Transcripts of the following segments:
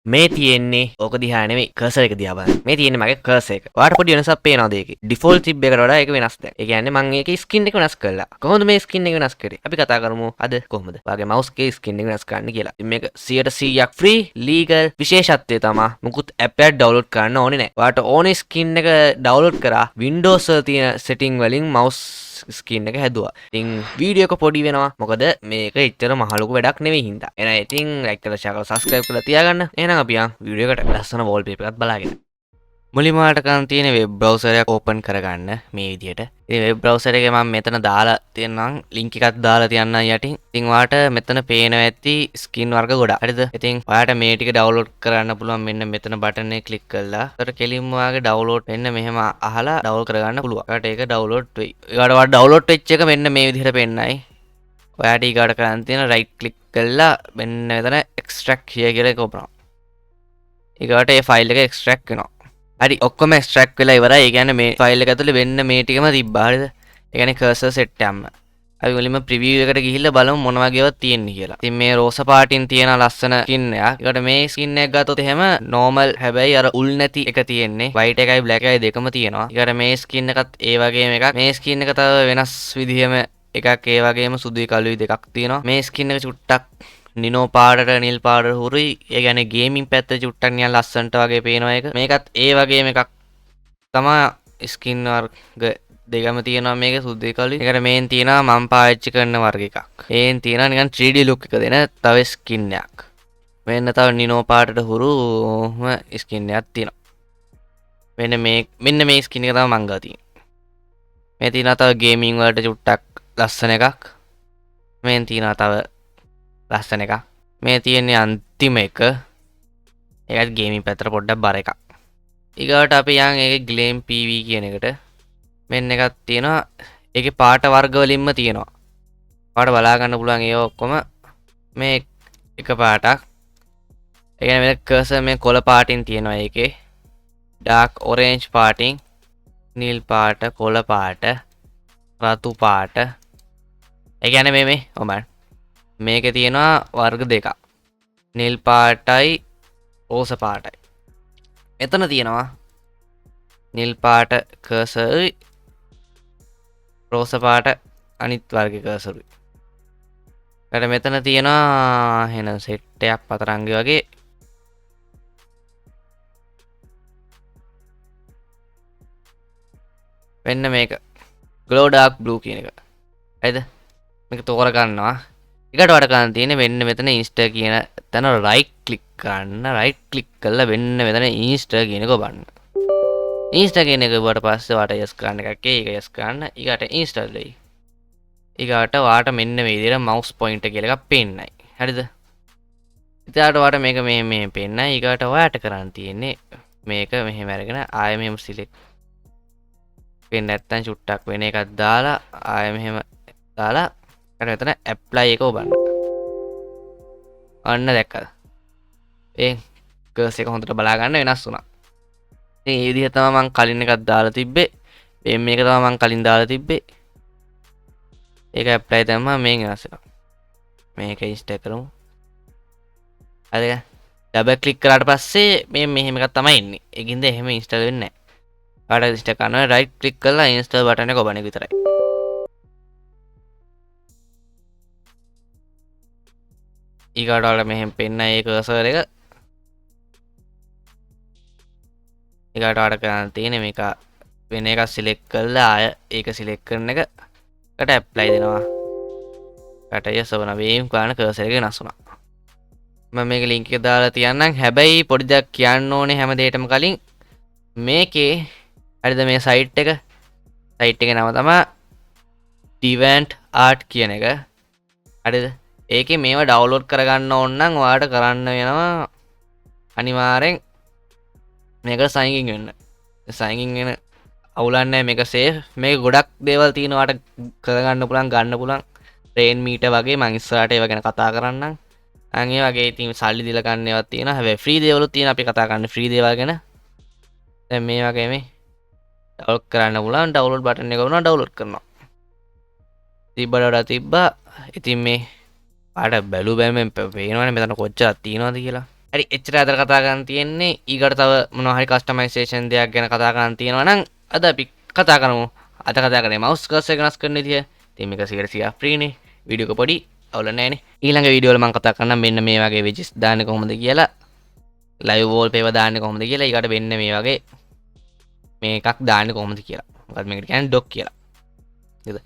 මේ තියෙන්නේ ඕක දිහා නෙමෙයි කර්සර් එක දිහා බලන්න. මේ තියෙන්නේ මගේ කර්සර් එක. ඔයාලට පොඩි වෙනසක් පේනවද ඒකේ? ඩිෆෝල්ට් තිබ්බ එකට වඩා ඒක වෙනස් දැන්. ඒ කියන්නේ මම ඒකේ ස්කින් එක වෙනස් කළා. කොහොමද මේ ස්කින් එක වෙනස් කරේ? අපි කතා කරමු අද කොහොමද? ඔයාගේ mouse එකේ ස්කින් එක වෙනස් කරන්න කියලා. ඉතින් මේක 100%ක් ෆ්‍රී ලීගල් විශේෂත්වය තමයි මුකුත් ඇප් එකක් ඩවුන්ලෝඩ් කරන්න ඕනේ නැහැ. ඔයාලට ඕනේ ස්කින් එක ඩවුන්ලෝඩ් කරා Windows වල තියෙන setting වලින් mouse ස්කින් එක හැදුවා. ඉතින් වීඩියෝ එක පොඩි වෙනවා. මොකද මේක එච්චර මහලොකු වැඩක් නෙවෙයි හින්දා. එහෙනම් ඉතින් ලයික් කරලා ෂෙයාර් කරලා සබ්ස්ක්‍රයිබ් කරලා තියාගන්න. එහෙනම් අපි යන් වීඩියෝ එකට ලස්සන වෝල්පේපර් එකක් බලාගෙන. මුලින්ම ඔයාලට කරන්න තියෙන්නේ වෙබ් බ්‍රවුසර් එකක් ඕපන් කරගන්න මේ විදිහට. ඉතින් වෙබ් බ්‍රවුසර් එකේ මම මෙතන දාලා තියෙනම් ලින්ක් එකක් දාලා තියන්නම් යටින්. ඉතින් ඔයාලට මෙතන පේනවා ඇති ස්කින් වර්ග ගොඩක්. හරිද? ඉතින් ඔයාලට මේ ටික ඩවුන්ලෝඩ් කරන්න පුළුවන් මෙන්න මෙතන බටන් එක ක්ලික් කරලා. ඒතර කෙලින්ම ඔයාගේ ඩවුන්ලෝඩ් වෙන්න මෙහෙම අහලා ඩවුන්ලෝඩ් කරගන්න පුළුවන්. ඔයාලට ඒක ඩවුන්ලෝඩ් වෙයි. ඒකට ඔයාලට ඩවුන්ලෝඩ් වෙච්ච එක මෙන්න මේ විදිහට පෙන්නයි. ඔයාට ඊගාට කරන්න තියෙන රයිට් ක්ලික් කරලා මෙන්න මෙතන එක්ස්ට්‍රැක්ට් here කියලා එක ඔපනවා. ඊගාට මේ ෆයිල් එක එක්ස්ට්‍රැක්ට් වෙනවා. හරි ඔක්කොම එක්ස්ට්‍රැක්ට් වෙලා ඉවරයි. ඒ කියන්නේ මේ ෆයිල් එක ඇතුලේ වෙන්න මේ ටිකම තිබ්බා. හරිද? ඒ කියන්නේ කර්සර් සෙට් එකම. අපි මුලින්ම ප්‍රිවිව් එකට ගිහිල්ලා බලමු මොන වගේවත් තියෙන්නේ කියලා. ඉතින් මේ රෝස පාටින් තියෙන ලස්සන ස්කින් එකක්. ඒකට මේ ස්කින් එක ගත්තොත් එහෙම නෝමල් හැබැයි අර උල් නැති එක තියෙන්නේ. වයිට් එකයි බ්ලැක් එකයි දෙකම තියෙනවා. ඊකට මේ ස්කින් එකත් ඒ වගේම එකක්. මේ ස්කින් එක තව වෙනස් විදිහෙම එකක් ඒ වගේම සුදුයි කළුයි දෙකක් තියෙනවා. මේ ස්කින් එක චුට්ටක් නිනෝ පාටට නිල් පාටට හුරුයි. ඒ කියන්නේ ගේමින් පැත්තේ චුට්ටක් නිකන් ලස්සනට වගේ පේනවා ඒක. මේකත් ඒ වගේම එකක් තමයි ස්කින් වර්ග දෙකම තියෙනවා මේක සුදුයි කළුයි. ඒකට මේන් තියෙනවා මම පාවිච්චි කරන වර්ග එකක්. ඒන් තියෙනවා නිකන් 3D ලුක් එක දෙන තව ස්කින් එකක්. මෙන්න තව නිනෝ පාටට හුරුම ස්කින් එකක් තියෙනවා. මෙන්න මේ ස්කින් එක තමයි මං ගා තියෙන්නේ. මේ තියෙනවා තව ගේමින් වලට චුට්ටක් ලස්සන එකක්. මේන් තියෙනවා තව ලස්සන එකක්. මේ තියෙන්නේ අන්තිම එක. ඒකත් ගේමින් පැත්තට පොඩ්ඩක් බර එකක්. ඊගාට අපි යන් ඒකේ ග්ලේම් PV කියන එකට. මෙන්න එකක් තියෙනවා. ඒකේ පාට වර්ග වලින්ම තියෙනවා. පාට බලා ගන්න පුළුවන් ඒවා ඔක්කොම මේ එක පාටක්. ඒ කියන්නේ මේ කර්සර් මේ කොළ පාටින් තියෙනවා ඒකේ. ඩාර්ක් ඔරේන්ජ් පාටින්, නිල් පාට, කොළ පාට, රතු පාට. ඒ කියන්නේ මේ ඔබන් මේකේ තියෙනවා වර්ග දෙකක්. නිල් පාටයි රෝස පාටයි. එතන තියෙනවා නිල් පාට කර්සර් රෝස පාට අනිත් වර්ගයේ කර්සරුයි. ඊට මෙතන තියෙනවා එහෙනම් සෙට් එකක් පතරංගි වගේ. මෙන්න මේක glow dark blue කියන එක. හරිද? මේක තෝර ගන්නවා. ඊකට වඩ කරන්න තියෙන්නේ මෙන්න මෙතන ඉන්ස්ටා කියන තැන රයිට් ක්ලික් කරන්න. රයිට් ක්ලික් කරලා වෙන්න මෙතන ඉන්ස්ටා කියන එක ඔබන්න. ඉන්ස්ටා කියන එක ඔබට පස්සේ වාට යස් කරන්න එකක් ඒක යස් කරන්න. ඊකට ඉන්ස්ටාල් වෙයි. ඊකට වාට මෙන්න මේ විදිහට mouse pointer කියලා එකක් පේන්නයි. හරිද? ඊට වාට මේක මේ පේන්නයි. ඊකට ඔයාට කරන්න තියෙන්නේ මේක මෙහෙම අරගෙන ආයෙ මෙහෙම සිලෙක්ට් වෙන්න නැත්තම් චුට්ටක් වෙන එකක් දාලා ආයෙ මෙහෙම දාලා ඊට මෙතන apply එක ඔබන්න. අන්න දැක්කද? ඒ කර්සර් එක හොඳට බලා ගන්න වෙනස් වුණා. ඉතින් මේ විදිහ තමයි මම කලින් එකක් දාලා තිබ්බේ. මේක තමයි මම කලින් දාලා තිබ්බේ. ඒක ඇප්ලයි දැම්මා මේක වෙනස් වෙනවා. මේක ඉන්ස්ටෝල් කරමු. හරිද? ඩබල් ක්ලික් කරාට පස්සේ මෙහෙම එකක් තමයි එන්නේ. ඒකින්ද එහෙම ඉන්ස්ටෝල් වෙන්නේ නැහැ. කාට ඉන්ස්ටෝල් කරනවා රයිට් ක්ලික් කරලා ඉන්ස්ටෝල් බටන් එක ඔබන එක විතරයි. ඊගාට වල මෙහෙම පෙන්න ඒ කර්සර් එක. ඊගාට වල කරන්න තියෙන්නේ මේක වෙන එකක් සිලෙක්ට් කරලා ආය ඒක සිලෙක්ට් කරන එකට ඇප්ලයි දෙනවා. කට යසවන වේම් ගන්න කර්සර් එක වෙනස් වුණා. මම මේක ලින්ක් එක දාලා තියන්නම්. හැබැයි පොඩි දෙයක් කියන්න ඕනේ හැම දෙයකටම කලින් මේකේ හරිද මේ සයිට් එකේ නම තමයි Devant Art කියන එක. හරිද? ඒකේ මේවා ඩවුන්ලෝඩ් කරගන්න ඕන නම් ඔයාලට කරන්න වෙනවා අනිවාර්යෙන් මේකට සයින් ඉන් වෙන්න. සයින් ඉන් වෙන අවුලන්නේ මේක සේෆ්. මේක ගොඩක් දේවල් තියෙනවා ඔයාලට කරගන්න පුළුවන් ගන්න පුළුවන්. ට්‍රේන් මීටර් වගේ මම ඉස්සරහට ඒවා ගැන කතා කරන්නම්. අන් ඒ වගේ ඉතින් සල්ලි දීලා ගන්න ඒවාත් තියෙනවා. හැබැයි ෆ්‍රී දේවලුත් තියෙනවා. අපි කතා කරන්නේ ෆ්‍රී දේවල් ගැන. දැන් මේ වගේ මේ ඩවුන්ලෝඩ් කරන්න පුළුවන්. ඩවුන්ලෝඩ් බටන් එක වුණා ඩවුන්ලෝඩ් කරනවා. තිබ්බා. ඉතින් මේ පාට බැලු බැලමෙන් පේනවනේ මෙතන කොච්චරක් තියෙනවද කියලා. හරි එච්චර අදර කතා කරන්න තියෙන්නේ ඊකට තව මොනවා හරි කස්ටමයිසේෂන් දෙයක් ගැන කතා කරන්න තියෙනවා නම් අද අපි කතා කරමු. අද කතා කරන්නේ මවුස් කර්සර් එක වෙනස් කරන විදිය. ඉතින් මේක 100% ෆ්‍රී නේ. වීඩියෝ එක පොඩි අවුල නැහැ නේ. ඊළඟ වීඩියෝ වල මම කතා කරන්නම් මෙන්න මේ වගේ වෙජස් දාන්නේ කොහොමද කියලා. ලයිව් වෝල්පේපර් දාන්නේ කොහොමද කියලා. ඊකට වෙන්න මේ වගේ මේකක් දාන්නේ කොහොමද කියලා. මොකද මේකට කියන්නේ ඩොක් කියලා. නේද?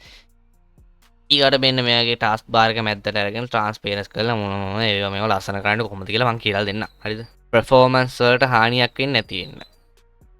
ඊකට මෙන්න මේගේ ටාස්ක් බාර් එක මැද්දට අරගෙන ට්‍රාන්ස්පේරන්ස් කරලා මොනවා ඒවා මේවා ලස්සන කරන්න කොහොමද කියලා මම කියලා දෙන්නම්. හරිද? පර්ෆෝමන්ස් වලට හානියක් වෙන්නේ නැති වෙන්න.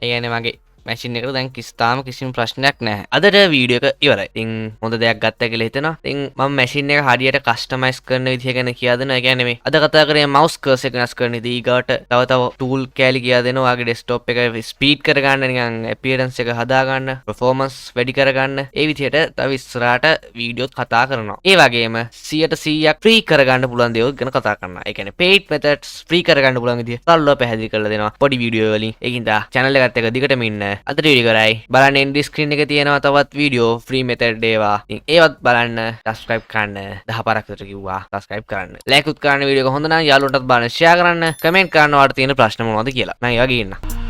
ඒ කියන්නේ මගේ මැෂින් එකට දැන් කිසිතාම කිසිම ප්‍රශ්නයක් නැහැ. අදට වීඩියෝ එක ඉවරයි. ඉතින් හොඳ දෙයක් ගත්තා කියලා හිතෙනවා. ඉතින් මම මැෂින් එක හරියට කස්ටමයිස් කරන විදිහ ගැන කියලා දෙනවා. ඒ කියන්නේ මේ අද කතා කරේ මවුස් කර්සර් එක වෙනස් කරන විදිහ. ඊගාට තව ටූල් කෑලි කියලා දෙනවා. ඔයාගේ ඩෙස්ක්ටොප් එක ස්පීඩ් කරගන්න නිකන් අපියරන්ස් එක හදාගන්න, පර්ෆෝමන්ස් වැඩි කරගන්න. ඒ විදිහට තව ඉස්සරහට වීඩියෝත් කතා කරනවා. ඒ වගේම 100% ෆ්‍රී කරගන්න පුළුවන් දේවල් ගැන කතා කරනවා. ඒ කියන්නේ paid methods ෆ්‍රී කරගන්න පුළුවන් විදිහ සරලව පැහැදිලි කරලා දෙනවා පොඩි වීඩියෝ වලින්. ඒකින්ද channel එකත් එක දිගටම ඉන්න. අදට වීඩියෝ කරයි. බලන්න එන්ඩ් ස්ක්‍රීන් එකේ තියෙනවා තවත් වීඩියෝ ෆ්‍රී මෙතඩ් ඒවා. ඉතින් ඒවත් බලන්න subscribe කරන්න. 10 පාරක් විතර කිව්වා subscribe කරන්න. like උත් කරන්න වීඩියෝ එක හොඳ නම් යාළුවන්ටත් බලන්න share කරන්න. comment කරන්න ඔයාලට තියෙන ප්‍රශ්න මොනවද කියලා. මම ඒවා ගේන්න.